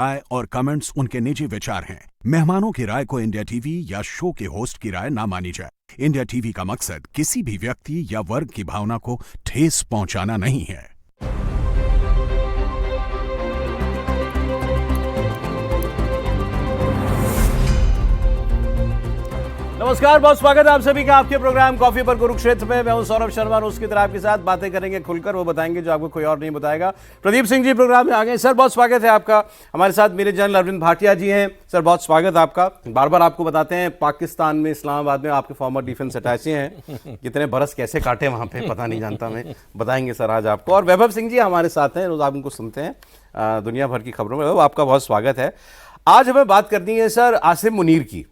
राय और कमेंट्स उनके निजी विचार हैं। मेहमानों की राय को इंडिया टीवी या शो के होस्ट की राय ना मानी जाए। इंडिया टीवी का मकसद किसी भी व्यक्ति या वर्ग की भावना को ठेस पहुंचाना नहीं है। नमस्कार, बहुत स्वागत है आप सभी का आपके प्रोग्राम कॉफी पर कुरुक्षेत्र में। मैं हूं सौरभ शर्मा और उसकी तरह आपके साथ बातें करेंगे खुलकर, वो बताएंगे जो आपको कोई और नहीं बताएगा। प्रदीप सिंह जी प्रोग्राम में आ गए। सर बहुत स्वागत है आपका। हमारे साथ मेरे जनरल अरविंद भाटिया जी हैं। सर बहुत स्वागत है आपका। बार बार आपको बताते हैं पाकिस्तान में, इस्लामाबाद में आपके फॉर्मर डिफेंस अटैचे हैं। कितने बरस कैसे काटे वहाँ पे पता नहीं जानता मैं, बताएंगे सर आज आपको। और वैभव सिंह जी हमारे साथ हैं, रोज आप उनको सुनते हैं दुनिया भर की खबरों में। आपका बहुत स्वागत है। आज हमें बात करनी है सर आसिम मुनीर की।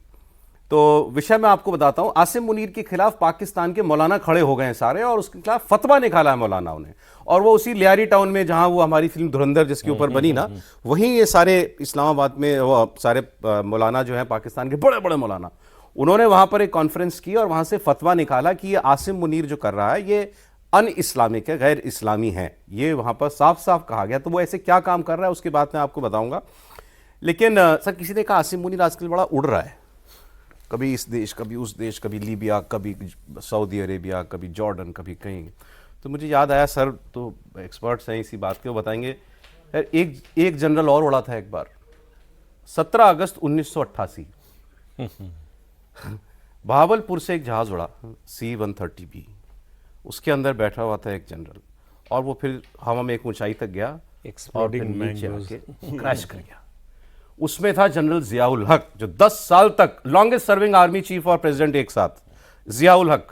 तो विषय मैं आपको बताता हूं। आसिम मुनीर के खिलाफ पाकिस्तान के मौलाना खड़े हो गए हैं सारे, और उसके खिलाफ फतवा निकाला है मौलानाओं ने। और वो उसी लियारी टाउन में जहां वो हमारी फिल्म धुरंधर जिसके ऊपर बनी ना, वहीं ये सारे इस्लामाबाद में वो सारे मौलाना जो हैं पाकिस्तान के बड़े बड़े मौलाना, उन्होंने वहां पर एक कॉन्फ्रेंस की और वहां से फतवा निकाला कि ये आसिम मुनीर जो कर रहा है ये अन इस्लामिक है, गैर इस्लामी है। ये वहां पर साफ साफ कहा गया। तो वो ऐसे क्या काम कर रहा है उसकी बात मैं आपको बताऊंगा। लेकिन सर किसी ने कहा आसिम मुनीर आजकल बड़ा उड़ रहा है, कभी इस देश कभी उस देश, कभी लीबिया, कभी सऊदी अरेबिया, कभी जॉर्डन, कभी कहीं। तो मुझे याद आया सर, तो एक्सपर्ट्स हैं इसी बात के, वो बताएंगे। एक जनरल और उड़ा था एक बार, 17 अगस्त 1988 बहावलपुर से एक जहाज उड़ा C-130B। उसके अंदर बैठा हुआ था एक जनरल, और वो फिर हवा में एक ऊंचाई तक गया और फिर नीचे आके क्रैश कर गया। उसमें था जनरल जियाउल हक, जो 10 साल तक लॉन्गेस्ट सर्विंग आर्मी चीफ और प्रेसिडेंट एक साथ, जियाउल हक।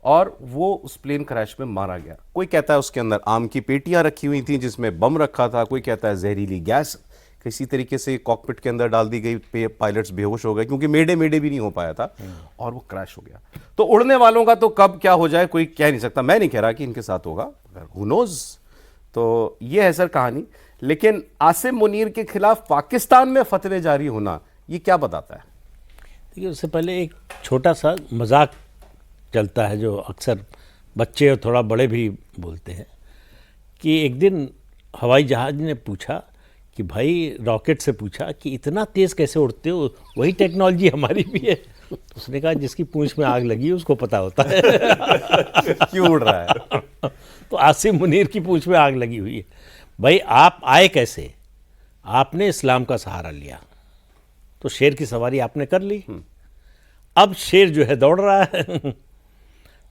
और वो उस प्लेन क्रैश में मारा गया। कोई कहता है उसके अंदर आम की पेटियां रखी हुई थी जिसमें बम रखा था, कोई कहता है जहरीली गैस किसी तरीके से कॉकपिट के अंदर डाल दी गई, पायलट्स बेहोश हो गए क्योंकि मेडे भी नहीं हो पाया था, और वो क्रैश हो गया। तो उड़ने वालों का तो कब क्या हो जाए कोई कह नहीं सकता। मैं नहीं कह रहा कि इनके साथ होगा, हू नोज। तो ये है सर कहानी। लेकिन आसिम मुनीर के खिलाफ पाकिस्तान में फतवे जारी होना, ये क्या बताता है? देखिए, उससे पहले एक छोटा सा मजाक चलता है जो अक्सर बच्चे और थोड़ा बड़े भी बोलते हैं, कि एक दिन हवाई जहाज ने पूछा कि भाई, रॉकेट से पूछा कि इतना तेज़ कैसे उड़ते हो, वही टेक्नोलॉजी हमारी भी है। उसने कहा जिसकी पूंछ में आग लगी उसको पता होता है क्यों उड़ रहा है। तो आसिम मुनीर की पूंछ में आग लगी हुई है। भाई आप आए कैसे? आपने इस्लाम का सहारा लिया, तो शेर की सवारी आपने कर ली। अब शेर जो है दौड़ रहा है।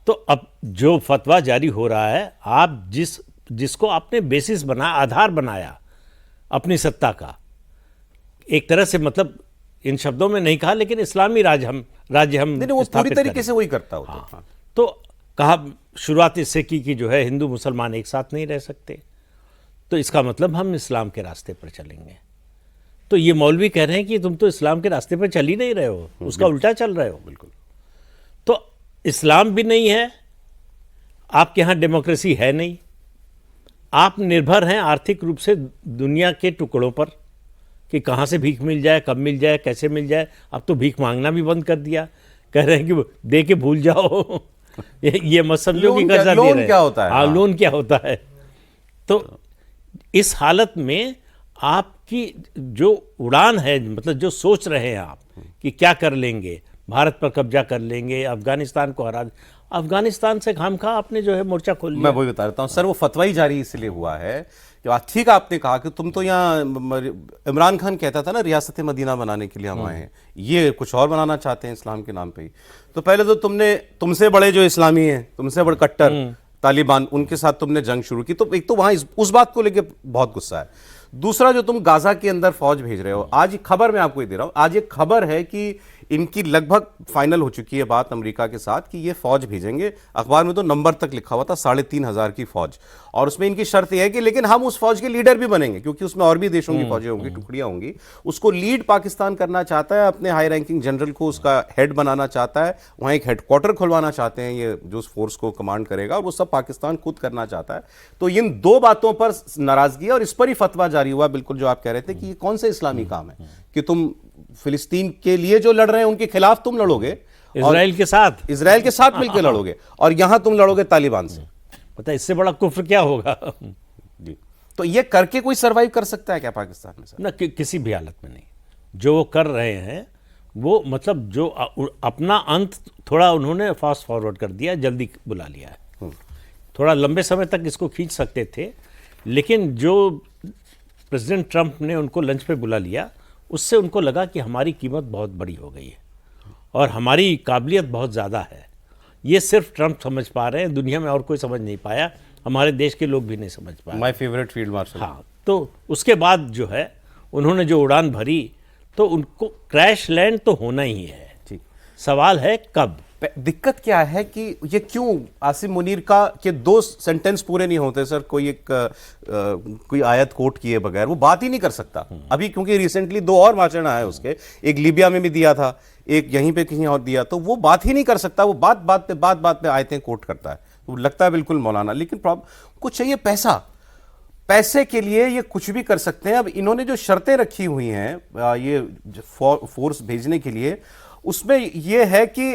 तो अब जो फतवा जारी हो रहा है, आप जिसको आपने बेसिस बना, आधार बनाया अपनी सत्ता का, एक तरह से, मतलब इन शब्दों में नहीं कहा, लेकिन इस्लामी राज्य हम नहीं, वो पूरी तरीके से वही करता होता। हाँ। तो कहा शुरुआत इससे की कि जो है हिंदू मुसलमान एक साथ नहीं रह सकते, तो इसका मतलब हम इस्लाम के रास्ते पर चलेंगे। तो ये मौलवी कह रहे हैं कि तुम तो इस्लाम के रास्ते पर चल ही नहीं रहे हो, उसका उल्टा चल रहे हो। बिल्कुल। तो इस्लाम भी नहीं है, आपके यहाँ डेमोक्रेसी है नहीं, आप निर्भर हैं आर्थिक रूप से दुनिया के टुकड़ों पर कि कहाँ से भीख मिल जाए, कब मिल जाए, कैसे मिल जाए। अब तो भीख मांगना भी बंद कर दिया, कह रहे हैं कि दे के भूल जाओ। ये मत समझो कि कर्जा दे रहे हैं। लोन क्या होता है? हाँ, लोन क्या होता है। तो इस हालत में आपकी जो उड़ान है, मतलब जो सोच रहे हैं आप कि क्या कर लेंगे, भारत पर कब्जा कर लेंगे, अफगानिस्तान को हरा, अफगानिस्तान से खामखा आपने जो है मोर्चा खोल लिया। मैं वही बता देता हूँ सर, वो फतवा ही जारी इसलिए हुआ है कि ठीक आपने कहा कि तुम तो यहाँ, इमरान खान कहता था ना रियासत मदीना बनाने के लिए हम आए हैं, ये कुछ और बनाना चाहते हैं इस्लाम के नाम पे ही। तो पहले तो तुमसे बड़े जो इस्लामी हैं, तुमसे बड़े कट्टर तालिबान, उनके साथ तुमने जंग शुरू की। तो एक तो वहां उस बात को लेके बहुत गुस्सा है। दूसरा, जो तुम गाजा के अंदर फौज भेज रहे हो, आज खबर मैं आपको ये दे रहा हूं, आज एक खबर है कि इनकी लगभग फाइनल हो चुकी है बात अमेरिका के साथ कि ये फौज भेजेंगे। अखबार में तो नंबर तक लिखा हुआ था, 3,500 की फौज। और उसमें इनकी शर्त यह है कि लेकिन हम उस फौज के लीडर भी बनेंगे, क्योंकि उसमें और भी देशों की फौजें होंगी, टुकड़ियां होंगी। उसको लीड पाकिस्तान करना चाहता है, अपने हाई रैंकिंग जनरल को उसका हेड बनाना चाहता है, वहां एक हेडक्वार्टर खुलवाना चाहते हैं ये जो उस फोर्स को कमांड करेगा, और वो सब पाकिस्तान खुद करना चाहता है। तो इन दो बातों पर नाराजगी है और इस पर ही फतवा जारी हुआ। बिल्कुल जो आप कह रहे थे कि ये कौन सा इस्लामी काम है कि तुम फिलिस्तीन के लिए जो लड़ रहे हैं उनके खिलाफ तुम लड़ोगे, इजराइल के साथ मिलकर लड़ोगे, और यहां तुम लड़ोगे तालिबान से। पता है इससे बड़ा कुफ्र क्या होगा? जी, तो ये करके कोई सरवाइव कर सकता है क्या पाकिस्तान में सर? ना किसी भी हालत में नहीं। जो वो कर रहे हैं वो मतलब जो अपना अंत थोड़ा उन्होंने फास्ट फॉरवर्ड कर दिया, जल्दी बुला लिया है। थोड़ा लंबे समय तक इसको खींच सकते थे, लेकिन जो प्रेसिडेंट ट्रंप ने उनको लंच पे बुला लिया, उससे उनको लगा कि हमारी कीमत बहुत बड़ी हो गई है और हमारी काबिलियत बहुत ज़्यादा है। ये सिर्फ ट्रंप समझ पा रहे हैं, दुनिया में और कोई समझ नहीं पाया, हमारे देश के लोग भी नहीं समझ पाए। My favourite field marshal. हाँ, तो उसके बाद जो है उन्होंने जो उड़ान भरी, तो उनको क्रैश लैंड तो होना ही है। ठीक, सवाल है कब। दिक्कत क्या है कि ये क्यों आसिम मुनीर का के 2 सेंटेंस पूरे नहीं होते सर, कोई आयत कोट किए बगैर वो बात ही नहीं कर सकता अभी, क्योंकि रिसेंटली 2 और भाषण आए उसके, एक लीबिया में भी दिया था, एक यहीं पे कहीं और दिया, तो वो बात ही नहीं कर सकता। वो बात पे आयतें कोट करता है, तो लगता है बिल्कुल मौलाना। लेकिन प्रॉब्लम कुछ चाहिए, पैसे के लिए ये कुछ भी कर सकते हैं। अब इन्होंने जो शर्तें रखी हुई हैं ये फोर्स भेजने के लिए, उसमें ये है कि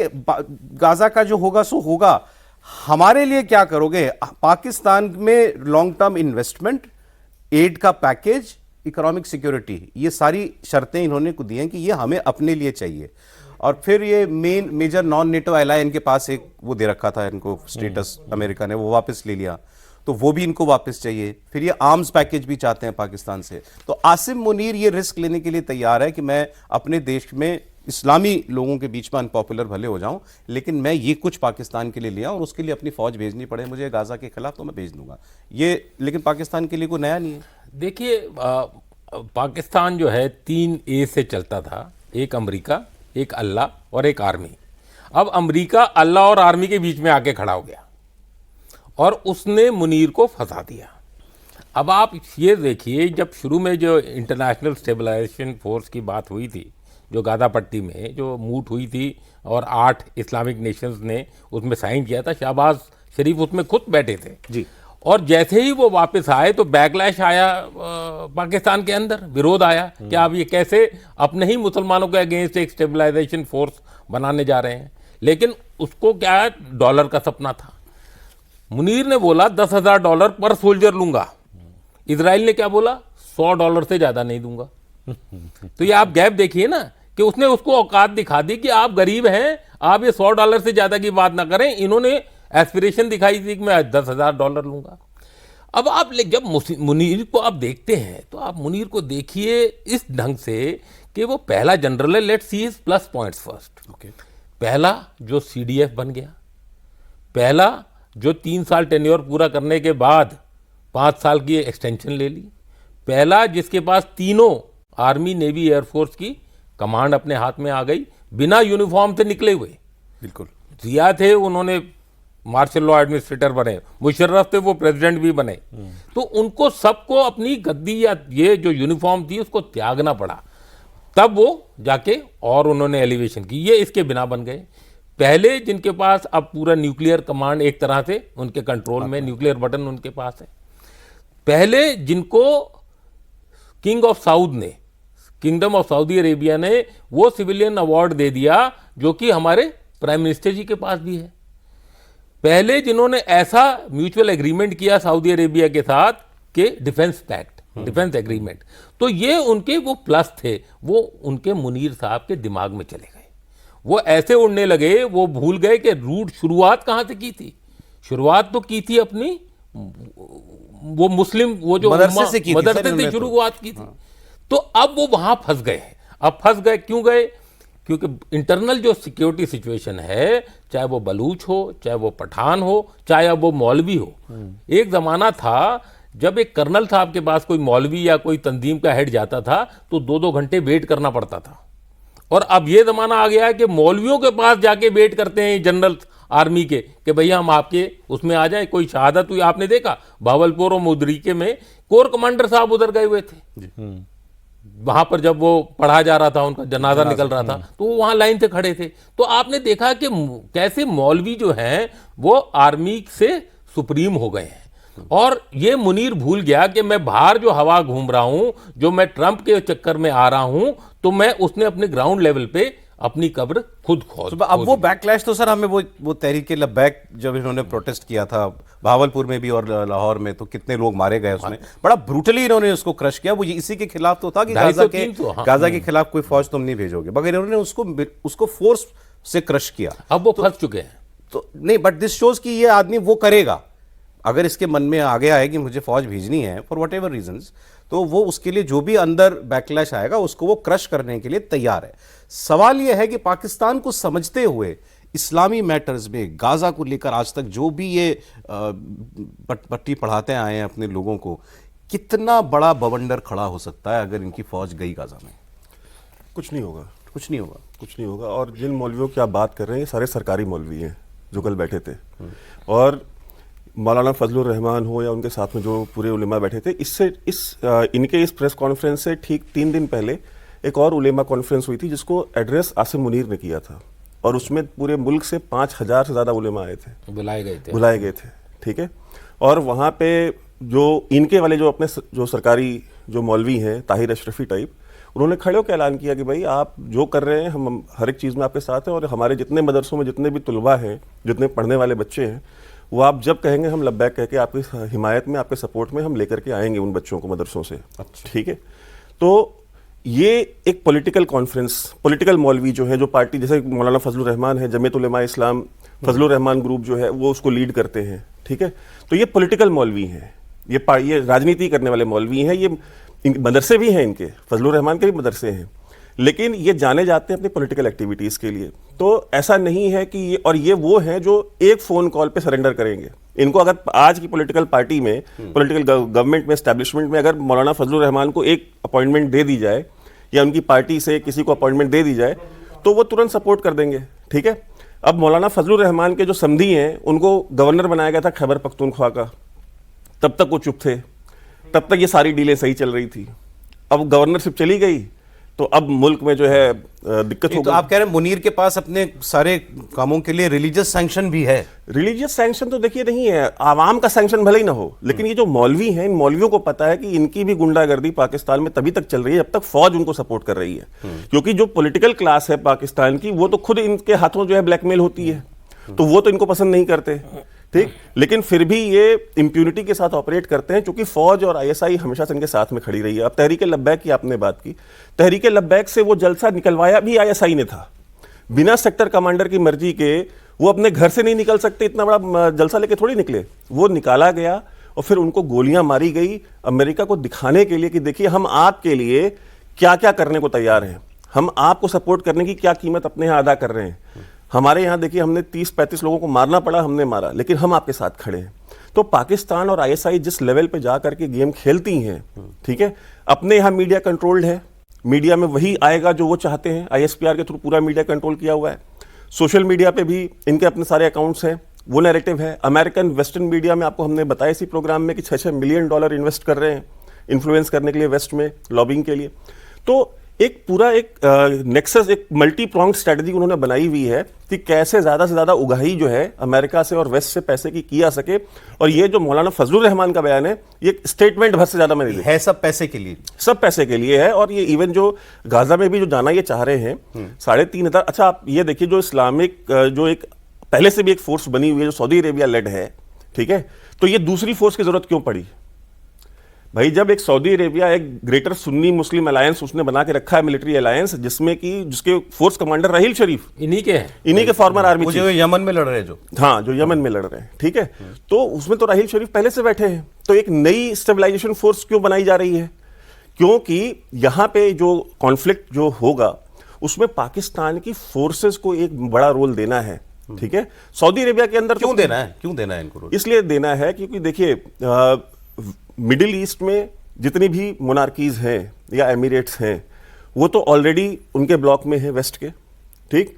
गाजा का जो होगा सो होगा, हमारे लिए क्या करोगे? पाकिस्तान में लॉन्ग टर्म इन्वेस्टमेंट, एड का पैकेज, इकोनॉमिक सिक्योरिटी, ये सारी शर्तें इन्होंने को दी हैं कि ये हमें अपने लिए चाहिए। और फिर ये मेजर नॉन नेटो एलाय इनके पास एक वो दे रखा था इनको स्टेटस, अमेरिका ने वो वापस ले लिया, तो वो भी इनको वापस चाहिए। फिर ये आर्म्स पैकेज भी चाहते हैं पाकिस्तान से। तो आसिम मुनीर ये रिस्क लेने के लिए तैयार है कि मैं अपने देश में इस्लामी लोगों के बीच में अनपॉपुलर भले हो जाऊं, लेकिन मैं ये कुछ पाकिस्तान के लिए लिया और उसके लिए अपनी फौज भेजनी पड़े मुझे गाजा के खिलाफ, तो मैं भेज दूंगा ये। लेकिन पाकिस्तान के लिए कोई नया नहीं है। देखिए, पाकिस्तान जो है 3 ए से चलता था, एक अमेरिका, एक अल्लाह और एक आर्मी। अब अमेरिका अल्लाह और आर्मी के बीच में आके खड़ा हो गया और उसने मुनीर को फंसा दिया। अब आप ये देखिए, जब शुरू में जो इंटरनेशनल स्टेबलाइजेशन फोर्स की बात हुई थी, जो गाजा पट्टी में जो मूट हुई थी और 8 इस्लामिक नेशंस ने उसमें साइन किया था, शहबाज शरीफ उसमें खुद बैठे थे जी। और जैसे ही वो वापस आए तो बैकलैश आया पाकिस्तान के अंदर, विरोध आया कि आप ये कैसे अपने ही मुसलमानों के अगेंस्ट एक स्टेबलाइजेशन फोर्स बनाने जा रहे हैं। लेकिन उसको क्या, डॉलर का सपना था। मुनीर ने बोला $10,000 पर सोल्जर लूंगा, इजराइल ने क्या बोला, $100 से ज्यादा नहीं दूंगा। तो ये आप गैप देखिए ना, कि उसने उसको औकात दिखा दी कि आप गरीब हैं, आप ये $100 से ज्यादा की बात ना करें। इन्होंने एस्पिरेशन दिखाई थी कि मैं $10,000 लूंगा। अब आप जब मुनीर को आप देखते हैं तो आप मुनीर को देखिए इस ढंग से कि वो पहला जनरल है, let's see his plus points first. पहला जो CDF बन गया, पहला जो 3 साल टेन्योर पूरा करने के बाद 5 साल की एक्सटेंशन ले ली, पहला जिसके पास तीनों आर्मी, नेवी, एयरफोर्स की कमांड अपने हाथ में आ गई, बिना यूनिफॉर्म से निकले हुए। बिल्कुल जिया थे, उन्होंने मार्शल लॉ एडमिनिस्ट्रेटर बने, मुशर्रफ थे, वो प्रेसिडेंट भी बने। तो उनको सबको अपनी गद्दी या ये जो यूनिफॉर्म थी उसको त्यागना पड़ा, तब वो जाके और उन्होंने एलिवेशन की। ये इसके बिना बन गए। पहले जिनके पास अब पूरा न्यूक्लियर कमांड एक तरह से उनके कंट्रोल में, न्यूक्लियर बटन उनके पास है। पहले जिनको किंग ऑफ साउथ ने, किंगडम ऑफ सऊदी अरेबिया ने वो सिविलियन अवार्ड दे दिया जो कि हमारे प्राइम मिनिस्टर जी के पास भी है। पहले जिन्होंने ऐसा म्यूचुअल एग्रीमेंट किया सऊदी अरेबिया के साथ कि डिफेंस पैक्ट, डिफेंस एग्रीमेंट, तो ये उनके वो प्लस थे, वो उनके मुनीर साहब के दिमाग में चले गए। वो ऐसे उड़ने लगे, वो भूल गए कि रूट शुरुआत कहां से की थी। शुरुआत तो की थी अपनी वो मुस्लिम, वो जो मदरसे से की थी, मदरसे से शुरुआत की थी। तो अब वो वहां फंस गए। अब फंस गए क्यों गए? क्योंकि इंटरनल जो सिक्योरिटी सिचुएशन है, चाहे वो बलूच हो, चाहे वो पठान हो, चाहे अब वो मौलवी हो। एक जमाना था जब एक कर्नल साहब के पास कोई मौलवी या कोई तंजीम का हेड जाता था तो 2-2 घंटे वेट करना पड़ता था। और अब ये जमाना आ गया है कि मौलवियों के पास जाके वेट करते हैं जनरल आर्मी के कि भैया हम आपके उसमें आ जाए, कोई शहादत हुई। आपने देखा भावलपुर और मुदरीके में कोर कमांडर साहब उधर गए हुए थे। वहां पर जब वो पढ़ा जा रहा था, उनका जनाजा निकल रहा था, तो वो वहां लाइन से खड़े थे। तो आपने देखा कि कैसे मौलवी जो हैं वो आर्मी से सुप्रीम हो गए हैं। और ये मुनीर भूल गया कि मैं बाहर जो हवा घूम रहा हूं, जो मैं ट्रंप के चक्कर में आ रहा हूं, तो मैं उसने अपने ग्राउंड लेवल पे अपनी कब्र खुद खोद। तो अब वो बैकलैश तो सर हमें वो तहरीके लब्बैक जब इन्होंने प्रोटेस्ट किया था भावलपुर में भी और लाहौर में, तो कितने लोग मारे गए उसमें, बड़ा ब्रूटली इन्होंने उसको क्रश किया। वो इसी के खिलाफ तो था कि गाजा के खिलाफ कोई फौज तुम नहीं भेजोगे, मगर इन्होंने उसको फोर्स से क्रश किया। अब वो फंस चुके हैं तो नहीं, बट दिस शोज कि ये आदमी वो करेगा, अगर इसके मन में आगे आए कि मुझे फौज भेजनी है फॉर वट एवर रीजंस, तो वो उसके लिए जो भी अंदर बैकलैश आएगा उसको वो क्रश करने के लिए तैयार है। सवाल ये है कि पाकिस्तान को समझते हुए इस्लामी मैटर्स में गाजा को लेकर आज तक जो भी ये पट्टी पढ़ाते आए हैं अपने लोगों को, कितना बड़ा बवंडर खड़ा हो सकता है अगर इनकी फौज गई गाजा में? कुछ नहीं होगा, कुछ नहीं होगा, कुछ नहीं होगा। और जिन मौलवियों की आप बात कर रहे हैं ये सारे सरकारी मौलवी हैं जो कल बैठे थे, और मौलाना फजलुर रहमान हो या उनके साथ में जो पूरे उलेमा बैठे थे, इनके इस प्रेस कॉन्फ्रेंस से ठीक 3 दिन पहले एक और उलेमा कॉन्फ्रेंस हुई थी जिसको एड्रेस आसिम मुनीर ने किया था, और उसमें पूरे मुल्क से 5000 से ज़्यादा उलेमा आए थे, बुलाए गए थे। ठीक है, और वहाँ पे जो इनके वाले जो अपने जो सरकारी जो मौलवी हैं ताहिर अशरफी टाइप, उन्होंने खड़े होकर ऐलान किया कि भाई आप जो कर रहे हैं हम हर एक चीज़ में आपके साथ हैं, और हमारे जितने मदरसों में जितने भी तुलबा हैं, जितने पढ़ने वाले बच्चे हैं, वो आप जब कहेंगे हम लब्बैक कह के आपकी हिमायत में, आपके सपोर्ट में हम लेकर के आएंगे उन बच्चों को मदरसों से। ठीक है, तो ये एक पॉलिटिकल कॉन्फ्रेंस, पॉलिटिकल मौलवी जो है, जो पार्टी जैसे मौलाना फजलुर रहमान है, जमीयत उलेमा इस्लाम फजलुर रहमान ग्रुप जो है वो उसको लीड करते हैं। ठीक है, तो ये पॉलिटिकल मौलवी हैं, ये राजनीति करने वाले मौलवी हैं, ये मदरसे भी हैं, इनके फजलुर रहमान के भी मदरसे हैं, लेकिन ये जाने जाते हैं अपनी पॉलिटिकल एक्टिविटीज़ के लिए। तो ऐसा नहीं है कि ये वो हैं जो एक फ़ोन कॉल पे सरेंडर करेंगे। इनको अगर आज की पॉलिटिकल पार्टी में, पॉलिटिकल गवर्नमेंट में, एस्टैब्लिशमेंट में अगर मौलाना फजलुर रहमान को एक अपॉइंटमेंट दे दी जाए या उनकी पार्टी से किसी को अपॉइंटमेंट दे दी जाए तो वो तुरंत सपोर्ट कर देंगे। ठीक है, अब मौलाना फजलुर रहमान के जो समधी हैं उनको गवर्नर बनाया गया था खैबर पख्तूनख्वा का, तब तक वो चुप थे, तब तक ये सारी डीलें सही चल रही थी। अब गवर्नरशिप चली गई तो अब मुल्क में जो है दिक्कत होगी। तो आप कह रहे हैं मुनीर के पास अपने सारे कामों के लिए रिलीजियस सैंक्शन भी है? रिलीजियस सैंक्शन तो देखिए नहीं है, आवाम का सैंक्शन भले ही ना हो, लेकिन ये जो मौलवी हैं, इन मौलवियों को पता है कि इनकी भी गुंडागर्दी पाकिस्तान में तभी तक चल रही है जब तक फौज उनको सपोर्ट कर रही है, क्योंकि जो पॉलिटिकल क्लास है पाकिस्तान की वो तो खुद इनके हाथों जो है ब्लैकमेल होती है, तो वो तो इनको पसंद नहीं करते। ठीक, लेकिन फिर भी ये इम्प्यूनिटी के साथ ऑपरेट करते हैं, क्योंकि फौज और आईएसआई हमेशा से इनके साथ में खड़ी रही है। अब तहरीक लब्बैक की आपने बात की, तहरीक लब्बैक से वो जलसा निकलवाया भी आईएसआई ने था, बिना सेक्टर कमांडर की मर्जी के वो अपने घर से नहीं निकल सकते, इतना बड़ा जलसा लेके थोड़ी निकले, वो निकाला गया और फिर उनको गोलियां मारी गई अमेरिका को दिखाने के लिए कि देखिए हम आपके लिए क्या क्या करने को तैयार हैं, हम आपको सपोर्ट करने की क्या कीमत अपने यहाँ अदा कर रहे हैं। हमारे यहाँ देखिए हमने 30-35 लोगों को मारना पड़ा, हमने मारा, लेकिन हम आपके साथ खड़े हैं। तो पाकिस्तान और आईएसआई जिस लेवल पे जा करके गेम खेलती हैं, ठीक है, अपने यहाँ मीडिया कंट्रोल्ड है, मीडिया में वही आएगा जो वो चाहते हैं, आईएसपीआर के थ्रू पूरा मीडिया कंट्रोल किया हुआ है, सोशल मीडिया पे भी इनके अपने सारे अकाउंट्स हैं, वो नैरेटिव है। अमेरिकन वेस्टर्न मीडिया में आपको हमने बताया इसी प्रोग्राम में कि $6 मिलियन इन्वेस्ट कर रहे हैं इन्फ्लुएंस करने के लिए वेस्ट में, लॉबिंग के लिए। तो एक पूरा एक नेक्सस, एक मल्टी प्रोंग स्ट्रेटजी उन्होंने बनाई हुई है कि कैसे ज़्यादा से ज़्यादा उगाही जो है अमेरिका से और वेस्ट से पैसे की आ सके। और ये जो मौलाना फजलुर रहमान का बयान है, ये स्टेटमेंट भर से ज़्यादा मैंने देखा है, सब पैसे के लिए, सब पैसे के लिए है। और ये इवन जो गाजा में भी जो जाना ये चाह रहे हैं 3,500, अच्छा आप ये देखिए जो इस्लामिक जो एक पहले से भी एक फोर्स बनी हुई है जो सऊदी अरेबिया लेड है, ठीक है, तो ये दूसरी फोर्स की जरूरत क्यों पड़ी भाई? जब एक सऊदी अरेबिया एक ग्रेटर सुन्नी मुस्लिम अलायंस उसने बना के रखा है, मिलिट्री अलायंस, जिसमें कि जिसके फोर्स कमांडर राहील शरीफ इन्हीं के फॉर्मर आर्मी जो यमन में लड़ रहे हैं, हाँ जो यमन में लड़ रहे हैं, ठीक है, तो उसमें तो राहील शरीफ पहले से बैठे हैं। तो एक नई स्टेबलाइजेशन फोर्स क्यों बनाई जा रही है? क्योंकि यहाँ पे जो कॉन्फ्लिक्ट जो होगा उसमें पाकिस्तान की फोर्सेस को एक बड़ा रोल देना है, ठीक है। सऊदी अरेबिया के अंदर क्यों देना है इनको रोल? इसलिए देना है क्योंकि देखिए मिडिल ईस्ट में जितनी भी मोनार्कीज हैं या एमिरेट्स हैं वो तो ऑलरेडी उनके ब्लॉक में है वेस्ट के, ठीक,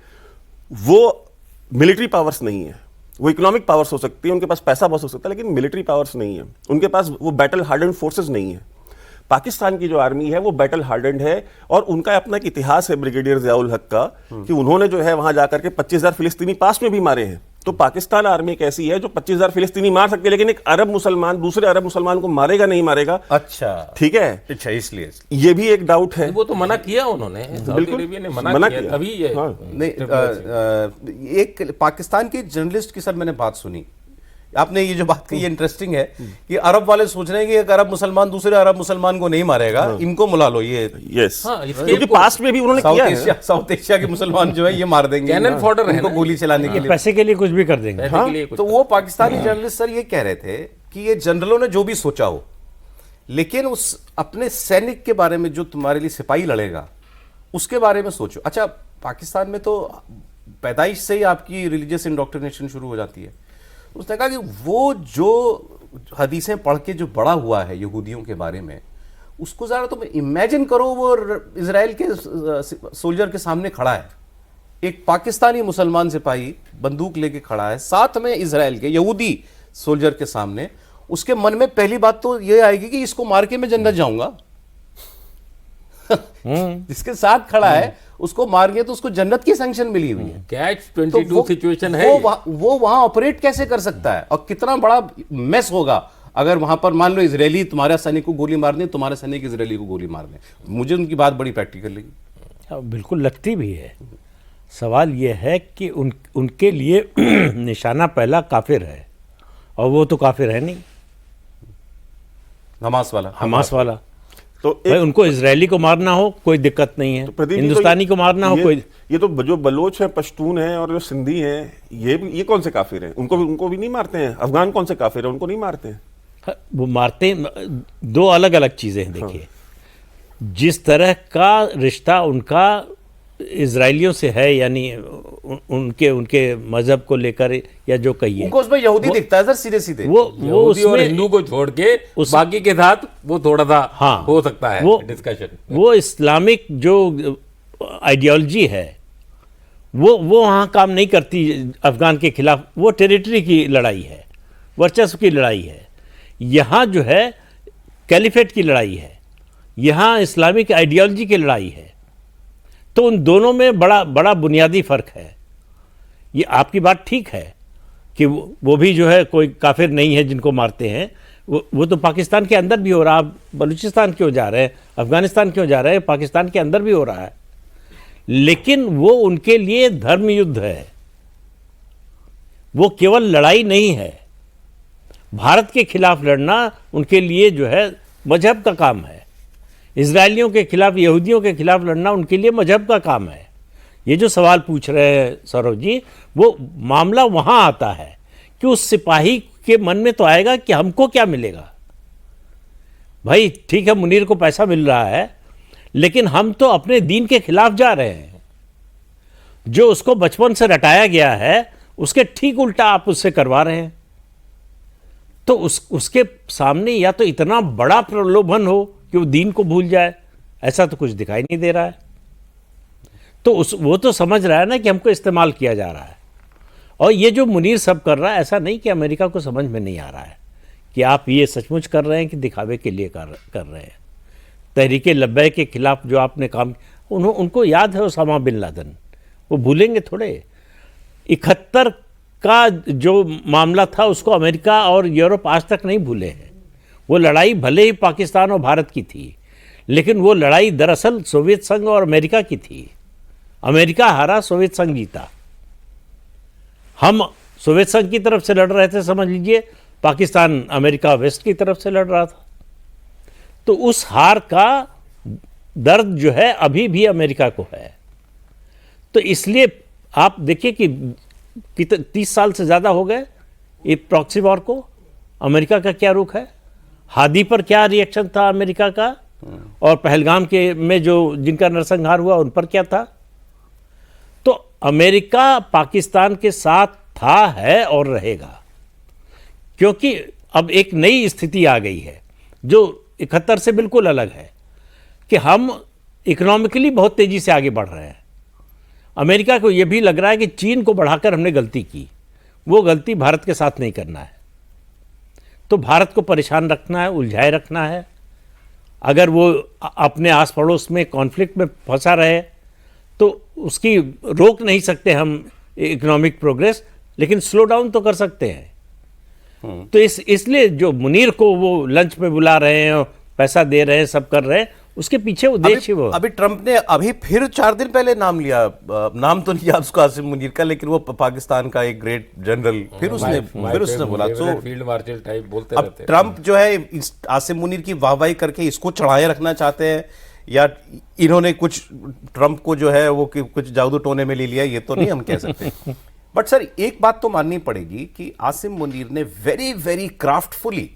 वो मिलिट्री पावर्स नहीं है, वो इकोनॉमिक पावर्स हो सकती है, उनके पास पैसा बहुत हो सकता है, लेकिन मिलिट्री पावर्स नहीं है, उनके पास वो बैटल हार्डन्ड फोर्सेस नहीं है। पाकिस्तान की जो आर्मी है वो बैटल हार्डन्ड है और उनका अपना एक इतिहास है ब्रिगेडियर ज़ियाउल हक का कि उन्होंने जो है वहां जाकर के 25,000 फिलिस्तीनी पास में भी मारे हैं, तो पाकिस्तान आर्मी एक ऐसी है जो 25,000 फिलिस्तीनी मार सकती है, लेकिन एक अरब मुसलमान दूसरे अरब मुसलमान को मारेगा नहीं मारेगा। अच्छा, ठीक है, अच्छा, इसलिए ये भी एक डाउट है। वो तो मना किया उन्होंने, सऊदी अरेबिया ने मना किया, तभी ये नहीं। एक पाकिस्तान के जर्नलिस्ट की सर मैंने बात सुनी, आपने ये जो बात कही है इंटरेस्टिंग है कि अरब वाले सोच रहे हैं कि एक अरब मुसलमान दूसरे अरब मुसलमान को नहीं मारेगा, इनको मुला लो। ये यस, हाँ, क्योंकि पास्ट में भी उन्होंने किया है। साउथ एशिया के मुसलमान जो है ये मार देंगे, कैनन फॉडर है उनको ना, गोली चलाने के लिए, पैसे के लिए कुछ भी कर देंगे। पैसे के लिए कुछ तो वो पाकिस्तानी जर्नलिस्ट सर ये कह रहे थे कि ये जनरलों ने जो भी सोचा हो, लेकिन उस अपने सैनिक के बारे में जो तुम्हारे लिए सिपाही लड़ेगा उसके बारे में सोचो। अच्छा, पाकिस्तान में तो पैदाइश से ही आपकी रिलीजियस इंडोक्ट्रिनेशन शुरू हो जाती है। उसने कहा कि वो जो हदीसें पढ़ के जो बड़ा हुआ है यहूदियों के बारे में, उसको ज़रा तुम इमेजिन करो, वो इजराइल के सोल्जर के सामने खड़ा है, एक पाकिस्तानी मुसलमान सिपाही बंदूक लेके खड़ा है, साथ में इजराइल के यहूदी सोल्जर के सामने। उसके मन में पहली बात तो ये आएगी कि इसको मार के मैं जन्नत जाऊंगा। जिसके साथ खड़ा है उसको मार गया तो उसको जन्नत की सैंक्शन मिली हुई है। कैच 22 सिचुएशन है। वो वहां ऑपरेट कैसे कर सकता है, और कितना बड़ा मेस होगा अगर वहां पर मान लो इजरायली तुम्हारे सैनिक को गोली मार दें, तुम्हारे सैनिक इजरायली को गोली मार दें। मुझे उनकी बात बड़ी प्रैक्टिकल लगी। बिल्कुल लगती भी है। सवाल यह है कि उनके लिए निशाना पहला काफिर है, और वो तो काफिर है नहीं, हमास वाला। तो भाई उनको इजरायली को मारना हो कोई दिक्कत नहीं है, तो हिंदुस्तानी को मारना हो कोई। ये तो जो बलोच है, पश्तून है और जो सिंधी हैं, ये कौन से काफिर हैं? उनको भी नहीं मारते हैं। अफगान कौन से काफिर हैं? उनको नहीं मारते हैं। वो मारते, दो अलग अलग चीजें हैं। देखिए, जिस तरह का रिश्ता उनका इजरायलियों से है, यानी उनके मजहब को लेकर या जो कहिए, उनको उसमें यहूदी दिखता है सर, सीधे सीधे। वो यहूदी और हिंदू को छोड़ के बाकी के साथ वो थोड़ा सा हाँ, हो सकता है डिस्कशन। वो इस्लामिक जो आइडियोलॉजी है वो वहाँ काम नहीं करती अफगान के खिलाफ। वो टेरिटरी की लड़ाई है, वर्चस्व की लड़ाई है। यहाँ जो है कैलिफेट की लड़ाई है, यहाँ इस्लामिक आइडियोलॉजी की लड़ाई है। तो उन दोनों में बड़ा बड़ा बुनियादी फर्क है। ये आपकी बात ठीक है कि वो भी जो है कोई काफिर नहीं है जिनको मारते हैं। वो तो पाकिस्तान के अंदर भी हो रहा है। आप बलूचिस्तान क्यों जा रहे हैं, अफगानिस्तान क्यों जा रहे हैं, पाकिस्तान के अंदर भी हो रहा है। लेकिन वो उनके लिए धर्म युद्ध है, वो केवल लड़ाई नहीं है। भारत के खिलाफ लड़ना उनके लिए जो है मजहब का काम है। इजरायलियों के खिलाफ, यहूदियों के खिलाफ लड़ना उनके लिए मजहब का काम है। ये जो सवाल पूछ रहे हैं सौरभ जी, वो मामला वहाँ आता है कि उस सिपाही के मन में तो आएगा कि हमको क्या मिलेगा। भाई ठीक है, मुनीर को पैसा मिल रहा है, लेकिन हम तो अपने दीन के खिलाफ जा रहे हैं। जो उसको बचपन से रटाया गया है उसके ठीक उल्टा आप उससे करवा रहे हैं। तो उसके सामने या तो इतना बड़ा प्रलोभन हो कि वो दीन को भूल जाए, ऐसा तो कुछ दिखाई नहीं दे रहा है। तो वो तो समझ रहा है ना कि हमको इस्तेमाल किया जा रहा है। और ये जो मुनीर सब कर रहा है, ऐसा नहीं कि अमेरिका को समझ में नहीं आ रहा है कि आप ये सचमुच कर रहे हैं कि दिखावे के लिए कर रहे हैं। तहरीक लब्बैक के खिलाफ जो आपने काम, उनको याद है ओसामा बिन लादेन, वो भूलेंगे थोड़े। 71 का जो मामला था उसको अमेरिका और यूरोप आज तक नहीं भूले हैं। वो लड़ाई भले ही पाकिस्तान और भारत की थी, लेकिन वो लड़ाई दरअसल सोवियत संघ और अमेरिका की थी। अमेरिका हारा, सोवियत संघ जीता। हम सोवियत संघ की तरफ से लड़ रहे थे, समझ लीजिए, पाकिस्तान अमेरिका वेस्ट की तरफ से लड़ रहा था। तो उस हार का दर्द जो है अभी भी अमेरिका को है। तो इसलिए आप देखिए कि 30 साल से ज़्यादा हो गए ये प्रॉक्सी वॉर को। अमेरिका का क्या रुख है, हादी पर क्या रिएक्शन था अमेरिका का, और पहलगाम के में जो जिनका नरसंहार हुआ उन पर क्या था। तो अमेरिका पाकिस्तान के साथ था, है और रहेगा, क्योंकि अब एक नई स्थिति आ गई है जो 71 से बिल्कुल अलग है कि हम इकोनॉमिकली बहुत तेज़ी से आगे बढ़ रहे हैं। अमेरिका को यह भी लग रहा है कि चीन को बढ़ाकर हमने गलती की, वो गलती भारत के साथ नहीं करना है। तो भारत को परेशान रखना है, उलझाए रखना है। अगर वो अपने आस पड़ोस में कॉन्फ्लिक्ट में फंसा रहे तो उसकी रोक नहीं सकते हम इकोनॉमिक प्रोग्रेस। लेकिन स्लो डाउन तो कर सकते हैं। तो इसलिए जो मुनीर को वो लंच पे बुला रहे हैं, पैसा दे रहे हैं, सब कर रहे हैं, उसके पीछे उद्देश्य वो। अभी ट्रंप ने अभी फिर 4 दिन पहले नाम लिया, नाम तो लिया उसको आसिम मुनीर का, लेकिन वो पाकिस्तान का एक ग्रेट जनरल, फिर उसने बोला। तो फील्ड मार्शल टाइप बोलते अब रहते हैं। ट्रंप जो है आसिम मुनीर की वाहवाही करके इसको चढ़ाए रखना चाहते हैं, या इन्होंने कुछ ट्रंप को जो है वो कुछ जादू टोने में ले लिया, ये तो नहीं हम कह सकते। बट सर एक बात तो माननी पड़ेगी कि आसिम मुनीर ने वेरी वेरी क्राफ्टफुली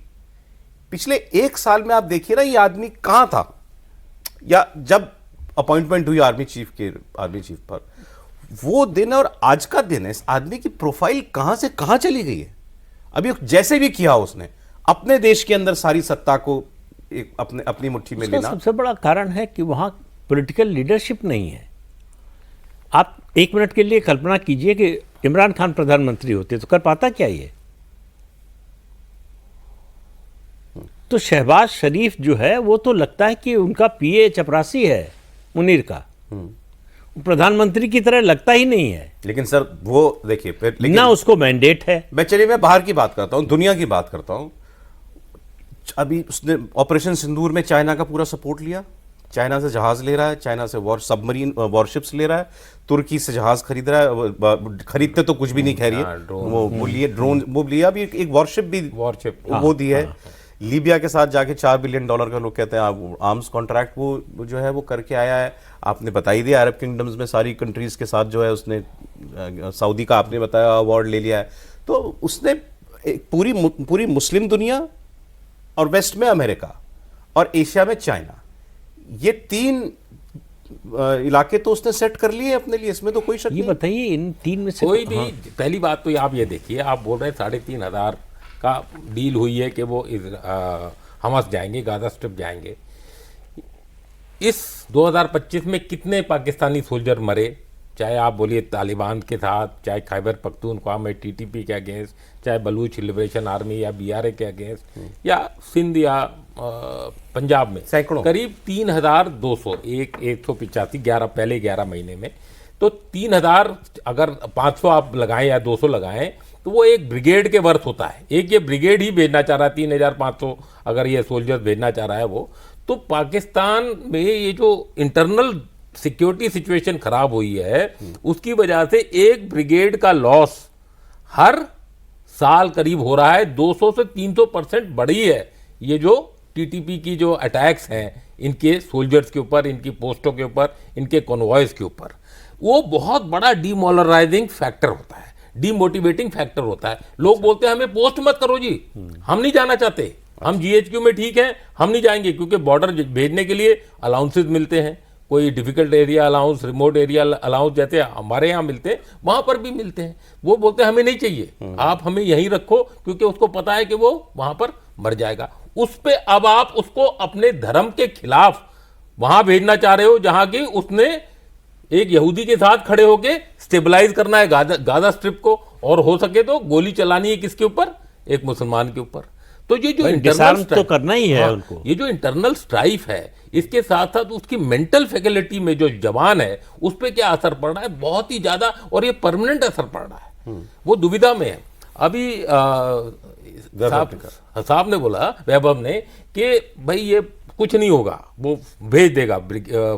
पिछले 1 साल में, आप देखिए ना, ये आदमी कहां था, या जब अपॉइंटमेंट हुई आर्मी चीफ पर, वो दिन और आज का दिन है, इस आदमी की प्रोफाइल कहां से कहां चली गई है। अभी जैसे भी किया उसने अपने देश के अंदर सारी सत्ता को एक अपनी मुट्ठी में लेना। सबसे बड़ा कारण है कि वहां पॉलिटिकल लीडरशिप नहीं है। आप 1 मिनट के लिए कल्पना कीजिए कि इमरान खान प्रधानमंत्री होते तो कर पाता क्या ये? तो शहबाज शरीफ जो है वो तो लगता है कि उनका पीए चपरासी है मुनीर का, प्रधानमंत्री की तरह लगता ही नहीं है। लेकिन सर वो देखिए फिर, लेकिन ना उसको मैंडेट है। मैं बाहर की बात करता हूं, दुनिया की बात करता हूं। अभी उसने ऑपरेशन सिंदूर में चाइना का पूरा सपोर्ट लिया, चाइना से जहाज ले रहा है, चाइना से सबमरीन वॉरशिप्स ले रहा है, तुर्की से जहाज खरीद रहा है, खरीदते तो कुछ भी नहीं, खैरिए वो लिए ड्रोन, वो लिया, अभी एक वॉरशिप वो दी है। लीबिया के साथ जाके $4 बिलियन का लोग कहते हैं आर्म्स कॉन्ट्रैक्ट वो जो है वो करके आया है। आपने बता ही दिया, अरब किंगडम्स में सारी कंट्रीज के साथ जो है उसने, सऊदी का आपने बताया अवार्ड ले लिया है। तो उसने पूरी मुस्लिम दुनिया और वेस्ट में अमेरिका और एशिया में चाइना, ये 3 इलाके तो उसने सेट कर लिए अपने लिए, इसमें तो कोई शक नहीं। ये बताइए इन 3 में से कोई भी पहली बात तो आप ये देखिए, आप बोल रहे हैं 3,500 का डील हुई है कि वो हमस जाएंगे, गाजा स्ट्रिप जाएंगे। इस 2025 में कितने पाकिस्तानी सोल्जर मरे, चाहे आप बोलिए तालिबान के साथ, चाहे खैबर पख्तूनख्वा में टीटीपी के अगेंस्ट, चाहे बलूच लिबरेशन आर्मी या बीआरए के अगेंस्ट, या सिंध या पंजाब में सैकड़ों, करीब 3,200, 185, 11 महीने में। तो 3,000 अगर 500 आप लगाएं या 200 लगाएं तो वो एक ब्रिगेड के वर्थ होता है। एक ये ब्रिगेड ही भेजना चाह रहा है, 3,500 अगर ये सोल्जर्स भेजना चाह रहा है वो। तो पाकिस्तान में ये जो इंटरनल सिक्योरिटी सिचुएशन खराब हुई है, उसकी वजह से एक ब्रिगेड का लॉस हर साल करीब हो रहा है 200 से 300% बढ़ी है। ये जो टीटीपी की जो अटैक्स हैं इनके सोल्जर्स के ऊपर, इनकी पोस्टों के ऊपर, इनके कॉन्वॉयज के ऊपर, वो बहुत बड़ा डीमोरलाइजिंग फैक्टर होता है, डीमोटिवेटिंग फैक्टर होता है। लोग बोलते हैं हमें पोस्ट मत करो जी, हम नहीं जाना चाहते, हम जीएचक्यू में ठीक है, हम नहीं जाएंगे, क्योंकि बॉर्डर भेजने के लिए अलाउंसेस मिलते हैं, कोई difficult area allowance, remote area allowance जैसे हमारे यहाँ मिलते हैं, वहां पर भी मिलते हैं। वो बोलते हैं हमें नहीं चाहिए, आप हमें यहीं रखो, क्योंकि उसको पता है कि वो वहां पर मर जाएगा। उस पे अब आप उसको अपने धर्म के खिलाफ वहां भेजना चाह रहे हो, जहां की उसने एक यहूदी के साथ खड़े होके स्टेबलाइज करना है गाजा स्ट्रिप को, और हो सके तो गोली चलानी है किसके ऊपर, एक मुसलमान के ऊपर। तो ये जो इंटरनल तो करना ही है उनको, ये जो इंटरनल स्ट्राइफ है, इसके साथ साथ उसकी मेंटल फैकल्टी में जो जवान है उस पर क्या असर पड़ रहा है, बहुत ही ज्यादा, और ये परमानेंट असर पड़ रहा है। वो दुविधा में है। अभी साहब ने बोला, वैभव ने, कि भाई ये कुछ नहीं होगा, वो भेज देगा,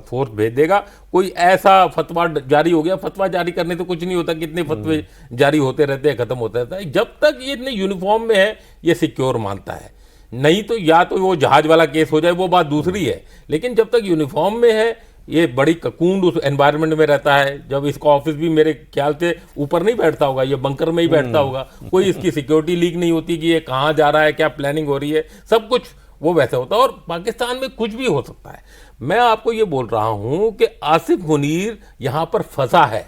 फोर्स भेज देगा, कोई ऐसा फतवा जारी हो गया। फतवा जारी करने से कुछ नहीं होता, कितने फतवे जारी होते रहते हैं, खत्म होता रहता है। जब तक ये इतने यूनिफॉर्म में है ये सिक्योर मानता है, नहीं तो या तो वो जहाज वाला केस हो जाए, वो बात दूसरी है। लेकिन जब तक यूनिफॉर्म में है, ये बड़ी ककूंड उस एनवायरनमेंट में रहता है। जब इसका ऑफिस भी मेरे ख्याल से ऊपर नहीं बैठता होगा, ये बंकर में ही बैठता होगा, कोई इसकी सिक्योरिटी लीक नहीं होती कि ये कहाँ जा रहा है, क्या प्लानिंग हो रही है, सब कुछ वो वैसे होता है। और पाकिस्तान में कुछ भी हो सकता है। मैं आपको ये बोल रहा हूं कि आसिफ मुनीर यहां पर फंसा है,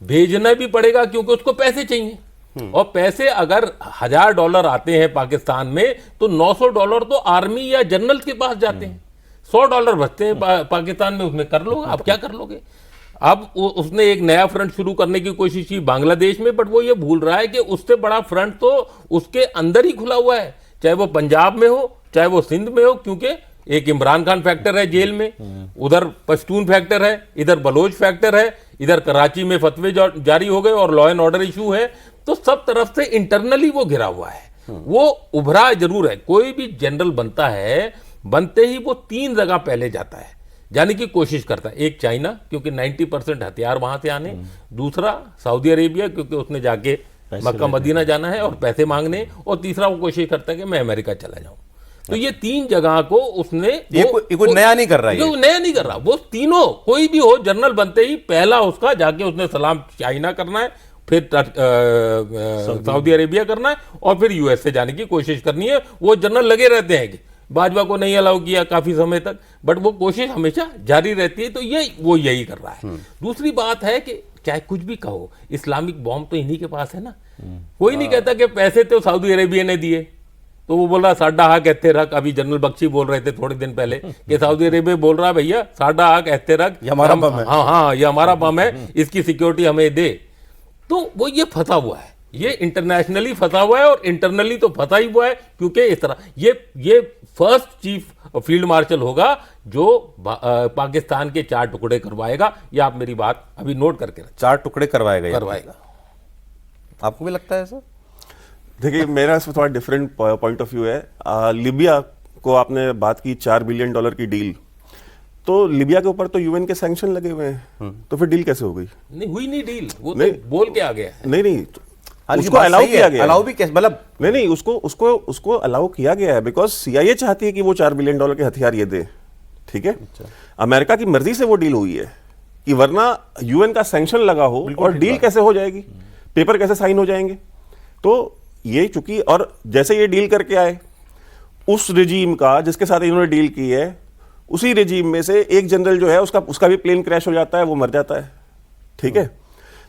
भेजना भी पड़ेगा क्योंकि उसको पैसे चाहिए, और पैसे अगर $1,000 आते हैं पाकिस्तान में, तो $900 तो आर्मी या जनरल के पास जाते हैं, $100 बचते हैं पाकिस्तान में, उसमें कर लो, आप क्या कर लोगे। अब उसने एक नया फ्रंट शुरू करने की कोशिश की बांग्लादेश में, बट वो ये भूल रहा है कि उससे बड़ा फ्रंट तो उसके अंदर ही खुला हुआ है, चाहे वो पंजाब में हो, चाहे वो सिंध में हो, क्योंकि एक इमरान खान फैक्टर है जेल में, उधर पश्तून फैक्टर है, इधर बलोच फैक्टर है, इधर कराची में फतवे जारी हो गए और लॉ एंड ऑर्डर इशू है। तो सब तरफ से इंटरनली वो घिरा हुआ है। वो उभरा जरूर है। कोई भी जनरल बनता है, बनते ही वो 3 जगह पहले जाता है, जाने की कोशिश करता है। एक चाइना, क्योंकि 90% हथियार वहां से आने, दूसरा सऊदी अरेबिया, क्योंकि उसने जाके मक्का मदीना जाना है और पैसे मांगने, और तीसरा वो कोशिश करता है कि मैं अमेरिका चला जाऊं। तो ये 3 जगह को उसने, ये कोई नया नहीं कर रहा है, जो नया नहीं कर रहा, वो तीनों कोई भी हो जनरल बनते ही पहला उसका जाके उसने सलाम चाइना करना है, फिर सऊदी अरेबिया करना है, और फिर यूएस से जाने की कोशिश करनी है। वो जनरल लगे रहते हैं कि भाजपा को नहीं अलाउ किया काफी समय तक, बट वो कोशिश हमेशा जारी रहती है। तो ये वो यही कर रहा है। दूसरी बात है कि चाहे कुछ भी कहो, इस्लामिक बॉम्ब तो इन्हीं के पास है ना। कोई नहीं कहता कि पैसे तो सऊदी अरेबिया ने दिए, तो वो बोल रहा साडा हक एत्थे रख। अभी जनरल बख्शी बोल रहे थे थोड़े दिन पहले कि सऊदी अरेबिया बोल रहा भैया साडा हक एत्थे रख, ये हमारा बम है। हाँ, ये हमारा बम है, इसकी सिक्योरिटी हमें दे। तो वो ये फंसा हुआ है, ये इंटरनेशनली फंसा हुआ है, और इंटरनली तो फंसा ही हुआ है, क्योंकि इस तरह ये फर्स्ट चीफ फील्ड मार्शल होगा जो पाकिस्तान के 4 टुकड़े करवाएगा। ये आप मेरी बात अभी नोट करके रखें। 4 टुकड़े करवाएगा। आपको भी लगता है सर? देखिए, मेरा इसमें थोड़ा डिफरेंट पॉइंट ऑफ व्यू है। लीबिया को आपने बात की $4 बिलियन की डील, तो लीबिया के ऊपर तो यूएन के सैंक्शन लगे हुए हैं, तो फिर डील कैसे हो गई? नहीं हुई, नहीं डील, वो नहीं, तो बोल के आ गया है। नहीं, उसको अलाउ किया गया, अलाउ भी कैसे, मतलब नहीं, उसको अलाउ किया गया है बिकॉज CIA चाहती है कि वो $4 बिलियन के हथियार ये दे, ठीक है। अमेरिका की मर्जी से वो डील हुई है, कि वरना यूएन का सैंक्शन लगा हो और डील कैसे हो जाएगी, पेपर कैसे साइन हो जाएंगे। तो ये चूंकि, और जैसे ये डील करके आए, उस रिजीम का जिसके साथ इन्होंने डील की है, उसी रिजीम में से एक जनरल जो है उसका भी प्लेन क्रैश हो जाता है, वो मर जाता है, ठीक है।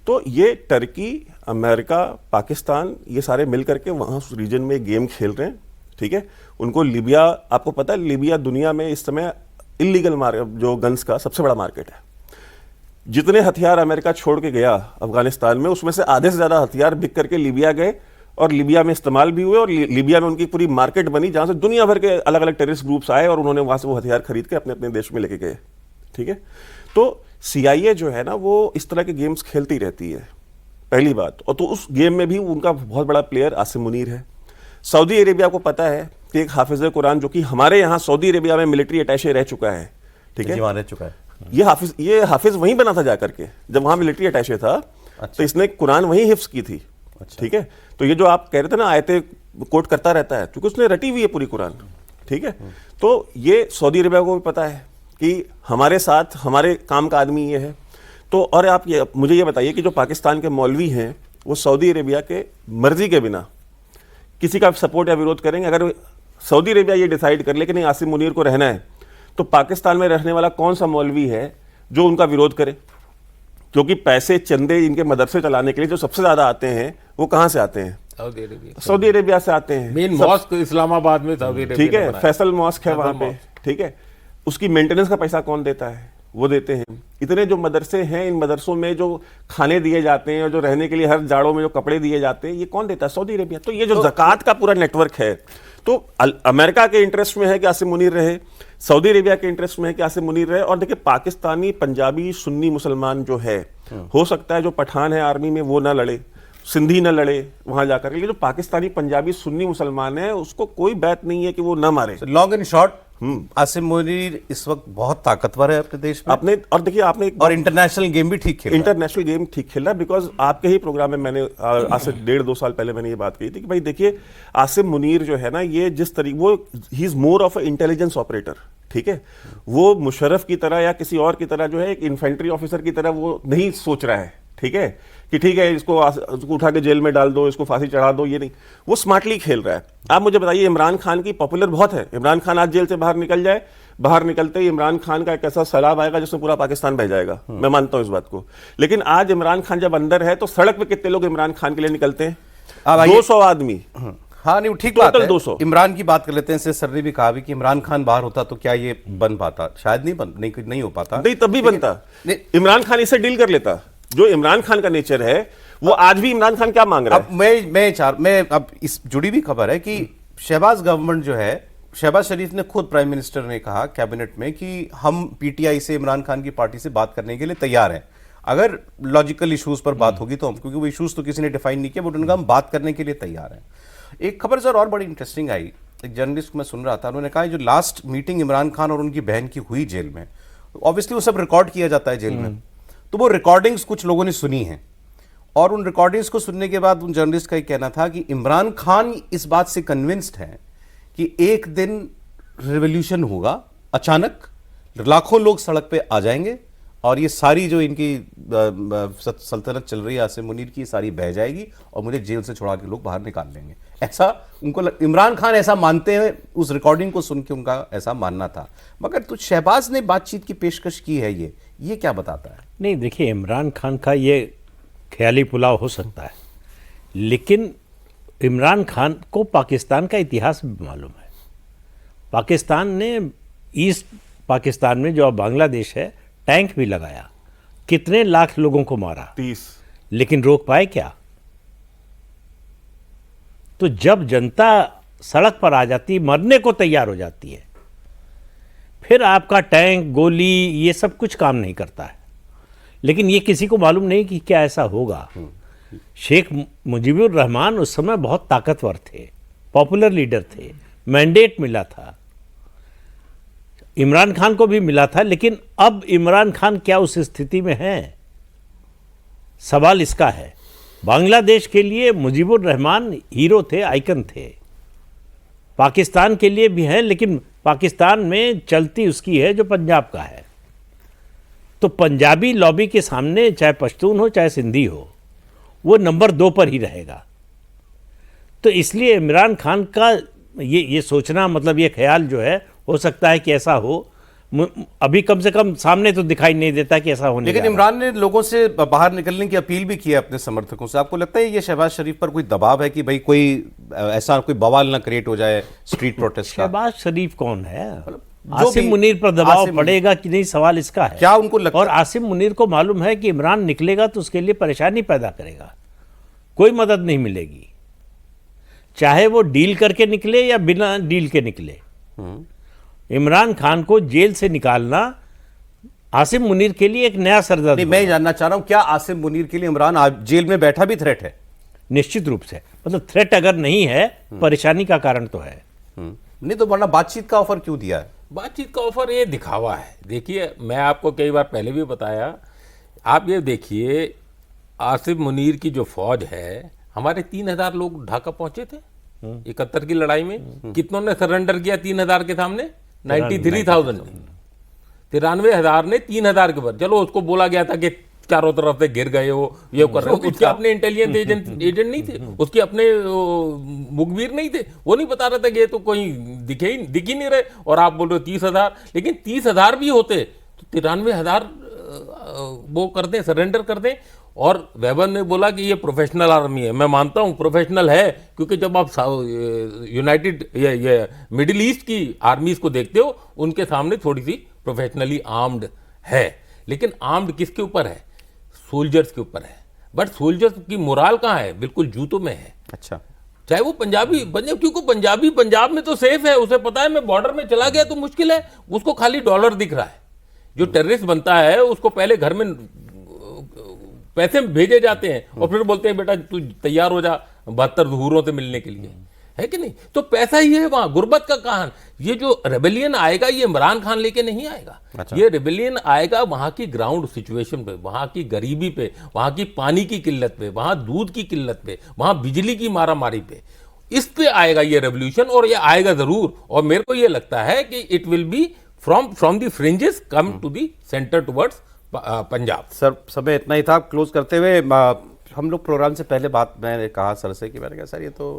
तो ये टर्की, अमेरिका, पाकिस्तान, ये सारे मिल करके वहां उस रीजन में गेम खेल रहे हैं, ठीक है। उनको लीबिया, आपको पता है लीबिया दुनिया में इस समय इलीगल जो गन्स का सबसे बड़ा मार्केट है। जितने हथियार अमेरिका छोड़ के गया अफगानिस्तान में, उसमें से आधे से ज्यादा हथियार बिक करके लीबिया गए, और लीबिया में इस्तेमाल भी हुए, और लीबिया में उनकी पूरी मार्केट बनी, जहां से दुनिया भर के अलग अलग टेररिस्ट ग्रुप्स आए और उन्होंने वहां से वो हथियार खरीद के अपने अपने देश में लेके गए, ठीक है। तो CIA जो है ना, वो इस तरह के गेम्स खेलती रहती है, पहली बात। और तो उस गेम में भी उनका बहुत बड़ा प्लेयर आसिम मुनीर है। सऊदी अरेबिया को पता है कि एक हाफिज कुरान, जो कि हमारे यहाँ सऊदी अरेबिया में मिलिट्री अटैचे रह चुका है, ठीक है, रह चुका है। ये हाफिज वहीं बना था जाकर के, जब वहां मिलिट्री अटैचे था। तो इसने कुरान वहीं हिफ्ज की थी, ठीक है। तो ये जो आप कह रहे थे ना, आयतें कोट करता रहता है, क्योंकि उसने रटी हुई है पूरी कुरान, ठीक है। तो ये सऊदी अरेबिया को भी पता है कि हमारे साथ हमारे काम का आदमी ये है। तो और आप मुझे ये बताइए कि जो पाकिस्तान के मौलवी हैं, वो सऊदी अरेबिया के मर्जी के बिना किसी का सपोर्ट या विरोध करेंगे? अगर सऊदी अरेबिया ये डिसाइड कर ले कि नहीं आसिम मुनीर को रहना है, तो पाकिस्तान में रहने वाला कौन सा मौलवी है जो उनका विरोध करे? क्योंकि पैसे, चंदे इनके मदरसे चलाने के लिए जो सबसे ज्यादा आते हैं, वो कहां से आते हैं? सऊदी अरेबिया से आते हैं। मेन मॉस्क इस्लामाबाद में सऊदी अरेबिया, ठीक है, फैसल मॉस्क है वहां पे, ठीक है। उसकी मेंटेनेंस का पैसा कौन देता है? वो देते हैं। इतने जो मदरसे हैं, इन मदरसों में जो खाने दिए जाते हैं और जो रहने के लिए हर जाड़ों में जो कपड़े दिए जाते हैं, ये कौन देता है? Saudi Arabia. तो ये जो ज़कात का पूरा नेटवर्क है, तो अमेरिका के इंटरेस्ट में है कि आसिम मुनीर रहे, सऊदी अरेबिया के इंटरेस्ट में है कि आसिम मुनीर रहे। और देखिए, पाकिस्तानी, पंजाबी, सुन्नी मुसलमान जो है, हो सकता है जो पठान है आर्मी में वो ना लड़े, सिंधी न लड़े वहां जाकर, लेकिन जो पाकिस्तानी, पंजाबी, सुन्नी मुसलमान है, उसको कोई बात नहीं है कि वो न मारे। Long and short, Asim Munir इस वक्त बहुत ताकतवर है अपने देश में। आपने, और देखिए आपने, और इंटरनेशनल गेम भी ठीक खेला, इंटरनेशनल गेम ठीक खेल रहा है। बिकॉज आपके ही प्रोग्राम में मैंने आज से 1.5-2 साल पहले मैंने ये बात कही थी कि भाई देखिए, आसिम मुनीर जो है ना, ये जिस तरीके, वो he is more of a intelligence operator, ठीक है। वो मुशर्रफ की तरह या किसी और की तरह जो है, एक इन्फेंट्री ऑफिसर की तरह वो नहीं सोच रहा है, ठीक है, कि ठीक है इसको उठा के जेल में डाल दो, इसको फांसी चढ़ा दो, ये नहीं। वो स्मार्टली खेल रहा है। आप मुझे बताइए, इमरान खान की पॉपुलर बहुत है। इमरान खान आज जेल से बाहर निकल जाए, बाहर निकलते ही इमरान खान का एक ऐसा सैलाब आएगा जिसमें पूरा पाकिस्तान बह जाएगा। मैं मानता हूं इस बात को। लेकिन आज इमरान खान जब अंदर है, तो सड़क पे कितने लोग इमरान खान के लिए निकलते हैं? 200 आदमी। हाँ, नहीं ठीक बात है। 200। इमरान की बात कर लेते हैं। सर ने भी कहा भी कि इमरान खान बाहर होता तो क्या ये बन पाता? शायद नहीं हो पाता। नहीं, तब भी बनता। इमरान खान इससे डील कर लेता। जो इमरान खान का नेचर है, वो आज भी इमरान खान क्या मांग रहा है? मैं अब इस जुड़ी भी खबर है कि शहबाज गवर्नमेंट जो है, शहबाज शरीफ ने खुद, प्राइम मिनिस्टर ने कहा कैबिनेट में कि हम PTI से, इमरान खान की पार्टी से बात करने के लिए तैयार हैं। अगर लॉजिकल इश्यूज पर बात होगी तो हम, क्योंकि वो इश्यूज तो किसी ने डिफाइन नहीं किया, बट उनका हम बात करने के लिए तैयार हैं। एक खबर सर और बड़ी इंटरेस्टिंग आई, एक जर्नलिस्ट को मैं सुन रहा था, उन्होंने कहा जो लास्ट मीटिंग इमरान खान और उनकी बहन की हुई जेल में, ऑब्वियसली वो सब रिकॉर्ड किया जाता है जेल में, तो वो रिकॉर्डिंग्स कुछ लोगों ने सुनी हैं, और उन रिकॉर्डिंग्स को सुनने के बाद उन जर्नलिस्ट का ये कहना था कि इमरान खान इस बात से कन्विंस्ड है कि एक दिन रिवॉल्यूशन होगा, अचानक लाखों लोग सड़क पे आ जाएंगे और ये सारी जो इनकी सल्तनत चल रही है आसिम मुनीर की, सारी बह जाएगी और मुझे जेल से छुड़ा के लोग बाहर निकाल लेंगे। ऐसा उनको इमरान खान ऐसा मानते हैं, उस रिकॉर्डिंग को सुन के उनका ऐसा मानना था। मगर तो शहबाज ने बातचीत की पेशकश की है, ये क्या बताता है? नहीं, देखिए, इमरान खान का ये ख्याली पुलाव हो सकता है, लेकिन इमरान खान को पाकिस्तान का इतिहास भी मालूम है। पाकिस्तान ने ईस्ट पाकिस्तान में, जो अब बांग्लादेश है, टैंक भी लगाया, कितने लाख लोगों को मारा, 30, लेकिन रोक पाए क्या? तो जब जनता सड़क पर आ जाती, मरने को तैयार हो जाती है, फिर आपका टैंक, गोली, ये सब कुछ काम नहीं करता है। लेकिन ये किसी को मालूम नहीं कि क्या ऐसा होगा। शेख मुजीबुर रहमान उस समय बहुत ताकतवर थे, पॉपुलर लीडर थे, मैंडेट मिला था, इमरान खान को भी मिला था, लेकिन अब इमरान खान क्या उस स्थिति में है? सवाल इसका है। बांग्लादेश के लिए मुजीबुर रहमान हीरो थे, आइकन थे, पाकिस्तान के लिए भी हैं, लेकिन पाकिस्तान में चलती उसकी है जो पंजाब का है। तो पंजाबी लॉबी के सामने चाहे पश्तून हो चाहे सिंधी हो, वो नंबर 2 पर ही रहेगा। तो इसलिए इमरान खान का ये सोचना, मतलब ये ख्याल जो है, हो सकता है कि ऐसा हो, अभी कम से कम सामने तो दिखाई नहीं देता कि ऐसा होने। लेकिन इमरान ने लोगों से बाहर निकलने की अपील भी की है अपने समर्थकों से। आपको लगता है ये शहबाज शरीफ पर कोई दबाव है कि भाई कोई ऐसा कोई बवाल ना क्रिएट हो जाए स्ट्रीट प्रोटेस्ट का? शहबाज शरीफ कौन है? आसिम मुनीर पर दबाव पड़ेगा कि नहीं, सवाल इसका है। क्या उनको लगता? और आसिम मुनीर को मालूम है कि इमरान निकलेगा तो उसके लिए परेशानी पैदा करेगा, कोई मदद नहीं मिलेगी, चाहे वो डील करके निकले या बिना डील के निकले। इमरान खान को जेल से निकालना आसिम मुनीर के लिए एक नया सरदर्द। नहीं, मैं जानना चाह रहा हूं, क्या आसिम मुनीर के लिए इमरान जेल में बैठा भी थ्रेट है? निश्चित रूप से, मतलब थ्रेट अगर नहीं है, परेशानी का कारण तो है। नहीं तो वरना बातचीत का ऑफर क्यों दिया है? बातचीत का ऑफर ये दिखावा है। देखिए, मैं आपको कई बार पहले भी बताया, आप ये देखिए, आसिफ मुनीर की जो फौज है, हमारे 3000 लोग ढाका पहुंचे थे 71 की लड़ाई में। कितनों ने सरेंडर किया 3000 के सामने? 93,000 ने। 93,000 ने 3000 के बाद, चलो उसको बोला गया था कि चारों तरफ से घिर गए हो, ये कर रहे हो, उसके अपने इंटेलिजेंस एजेंट नहीं थे, उसके अपने मुखबिर नहीं थे, वो नहीं बता रहे थे कि ये तो कोई दिख ही नहीं रहे, और आप बोल रहे हो 30,000। लेकिन 30,000 भी होते तो 93,000 वो कर दें, सरेंडर कर दें। और वेबर ने बोला कि ये प्रोफेशनल आर्मी है। मैं मानता हूँ प्रोफेशनल है, क्योंकि जब आप यूनाइटेड ये मिडिल ईस्ट की आर्मीज को देखते हो, उनके सामने थोड़ी सी प्रोफेशनली आर्म्ड है। लेकिन आर्म्ड किसके ऊपर है? सोल्जर्स के ऊपर है। बट सोल्जर्स की मोराल कहाँ है? बिल्कुल जूतों में है। अच्छा, चाहे वो पंजाबी बने, क्योंकि पंजाबी पंजाब में तो सेफ है, उसे पता है मैं बॉर्डर में चला गया तो मुश्किल है, उसको खाली डॉलर दिख रहा है। जो टेररिस्ट बनता है उसको पहले घर में पैसे भेजे जाते हैं और फिर बोलते हैं बेटा तू तैयार हो जा 72 ज़हूरों से मिलने के लिए, है कि नहीं? तो पैसा ही है वहां, गुर्बत का कहान। ये जो रेबेलियन आएगा, ये इमरान खान लेके नहीं आएगा। अच्छा। ये रेबेलियन आएगा वहां की ग्राउंड सिचुएशन पे, वहां की गरीबी पे, वहां की पानी की किल्लत पे, वहां दूध की किल्लत पे, वहां बिजली की मारामारी पे, इस पे आएगा ये रेवोल्यूशन। और ये आएगा जरूर। और मेरे को ये लगता है कि it will be from the fringes come to the centre towards Punjab. Sir समय इतना ही था। क्लोज करते हुए हम लोग प्रोग्राम से पहले बात मैंने कहा सर से कि मैंने कहा सर ये तो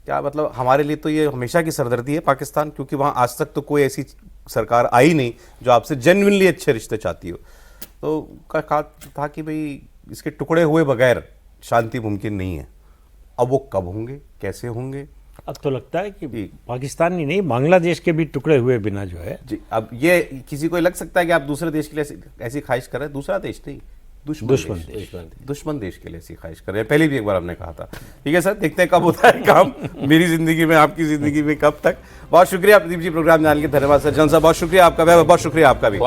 क्या मतलब हमारे लिए तो ये हमेशा की सरदर्दी है पाकिस्तान, क्योंकि वहाँ आज तक तो कोई ऐसी सरकार आई नहीं जो आपसे जेन्युइनली अच्छे रिश्ते चाहती हो। तो कहा था कि भाई इसके टुकड़े हुए बगैर शांति मुमकिन नहीं है। अब वो कब होंगे, कैसे होंगे? अब तो लगता है कि पाकिस्तान ही नहीं, बांग्लादेश के भी टुकड़े हुए बिना जो है जी। अब ये किसी को लग सकता है कि आप दूसरे देश के लिए ऐसी ख्वाहिश कर रहे हैं। दूसरा देश नहीं, दुश्मन देश के लिए ऐसी ख्वाहिश कर रहे हैं। पहले भी एक बार हमने कहा था। ठीक है सर, देखते हैं कब होता है काम मेरी जिंदगी में, आपकी जिंदगी में कब तक। बहुत शुक्रिया प्रदीप जी, प्रोग्राम जानने के लिए धन्यवाद सर। जन साहब बहुत शुक्रिया आपका, बहुत शुक्रिया आपका भी।